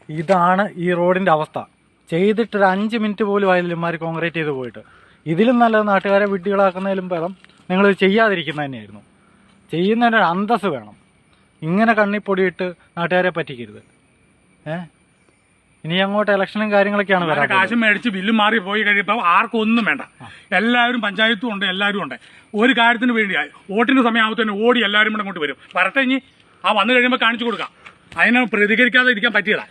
ഇതാണ് ഈ റോഡിൻ്റെ അവസ്ഥ. ചെയ്തിട്ടൊരു 5 മിനിറ്റ് പോലും ആയില്ലമാർ കോൺക്രീറ്റ് ചെയ്ത് പോയിട്ട്. ഇതിലും നല്ലത് നാട്ടുകാരെ വിഡ്ഢികളാക്കുന്നതിലും ഭേദം നിങ്ങൾ ചെയ്യാതിരിക്കുന്നത് തന്നെയായിരുന്നു. ചെയ്യുന്നതിനൊരു അന്തസ്സ് വേണം. ഇങ്ങനെ കണ്ണിപ്പൊടിയിട്ട് നാട്ടുകാരെ പറ്റിക്കരുത്. ഇനി അങ്ങോട്ട് ഇലക്ഷനും കാര്യങ്ങളൊക്കെയാണ് വരാൻ. കാശ് മേടിച്ച് ബില്ല് മാറി പോയി കഴിയുമ്പോൾ ആർക്കും ഒന്നും വേണ്ട. എല്ലാവരും പഞ്ചായത്തും ഉണ്ട്, എല്ലാവരും ഉണ്ട്. ഒരു കാര്യത്തിന് വേണ്ടി വോട്ടിന്റെ സമയമാകുമ്പോൾ തന്നെ ഓടി എല്ലാവരും കൂടെ അങ്ങോട്ട് വരും. വരട്ടെ, ഇനി ആ വന്നു കഴിയുമ്പോൾ കാണിച്ചു കൊടുക്കാം. അതിനെ പ്രതികരിക്കാതെ ഇരിക്കാൻ പറ്റിയതാ.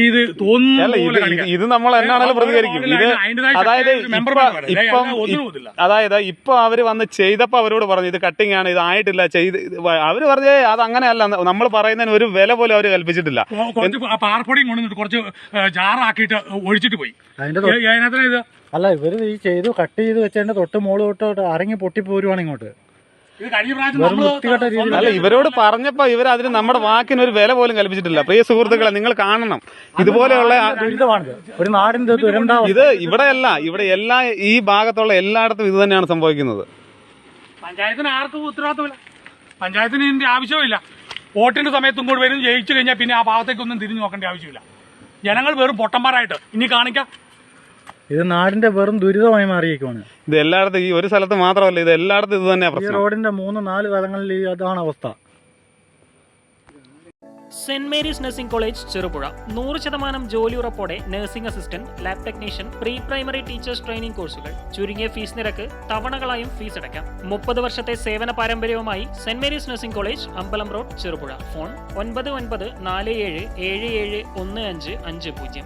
ഇത് തോന്നുന്നു ഇത് നമ്മൾ എന്നാണല്ലോ പ്രതികരിക്കും. ഇത് അതായത് ഇപ്പൊ അവര് വന്ന് ചെയ്തപ്പോ അവരോട് പറഞ്ഞു ഇത് കട്ടിങ് ആണ്, ഇത് ആയിട്ടില്ല, ചെയ്ത് അവര് പറഞ്ഞേ അത് അങ്ങനെയല്ല. നമ്മൾ പറയുന്നതിന് ഒരു വില പോലും അവര് കൽപ്പിച്ചിട്ടില്ല. പാറപ്പൊടിയും കൊണ്ടുവന്നിട്ട് കുറച്ച് ജാറാക്കിയിട്ട് ഒഴിച്ചിട്ട് പോയി. അതിനകത്ത് ഇത് അല്ല, ഇവര് ഈ ചെയ്തു കട്ട് ചെയ്ത് വെച്ചതിന്റെ തൊട്ട് മോള് തൊട്ട് അരങ്ങി പൊട്ടിപ്പോരുവാണ് ഇങ്ങോട്ട്. അല്ല, ഇവരോട് പറഞ്ഞപ്പോ ഇവർ അതിന് നമ്മുടെ വാക്കിന് ഒരു വില പോലും കൽപ്പിച്ചിട്ടില്ല. പ്രിയ സുഹൃത്തുക്കളെ, നിങ്ങൾ കാണണം ഇതുപോലെയുള്ള ഒരു നാടിന്റെ ഇത് ഇവിടെയല്ല, ഇവിടെ എല്ലാ ഈ ഭാഗത്തുള്ള എല്ലായിടത്തും ഇത് തന്നെയാണ് സംഭവിക്കുന്നത്. പഞ്ചായത്തിന് ആർക്കും ഉത്തരവാദിത്തമില്ല. പഞ്ചായത്തിന് ഇതിന്റെ ആവശ്യമില്ല. വോട്ടിന്റെ സമയത്തും കൂടി വരും. ജയിച്ചു കഴിഞ്ഞാൽ പിന്നെ ആ ഭാഗത്തേക്കൊന്നും തിരിഞ്ഞു നോക്കേണ്ട ആവശ്യമില്ല. ജനങ്ങൾ വെറും പൊട്ടന്മാരായിട്ട് ഇനി കാണിക്കാം. ഇത് നാടിന്റെ വെറും ദുരിതമായി മാറിയേക്കുവാണ്. ഇത് എല്ലായിടത്തും, ഈ ഒരു സ്ഥലത്ത് മാത്രമല്ല, ഇത് എല്ലായിടത്തും ഇത് തന്നെയാണ് പ്രശ്നം. റോഡിന്റെ 3-4 തലങ്ങളിൽ അതാണ് അവസ്ഥ. Saint Mary's nursing college Cherupuzha 100% ജോലി ഉറപ്പോടെ nursing assistant, lab technician, pre primary teachers training കോഴ്സുകൾ. ചുരുങ്ങിയ ഫീസ് നിരക്ക്, തവണകളായും ഫീസ് അടയ്ക്കാം. 30 വർഷത്തെ സേവന പാരമ്പര്യവുമായി സെന്റ് മേരീസ് നഴ്സിംഗ് കോളേജ്, അമ്പലം റോഡ്, ചെറുപുഴ. ഫോൺ 9947771550.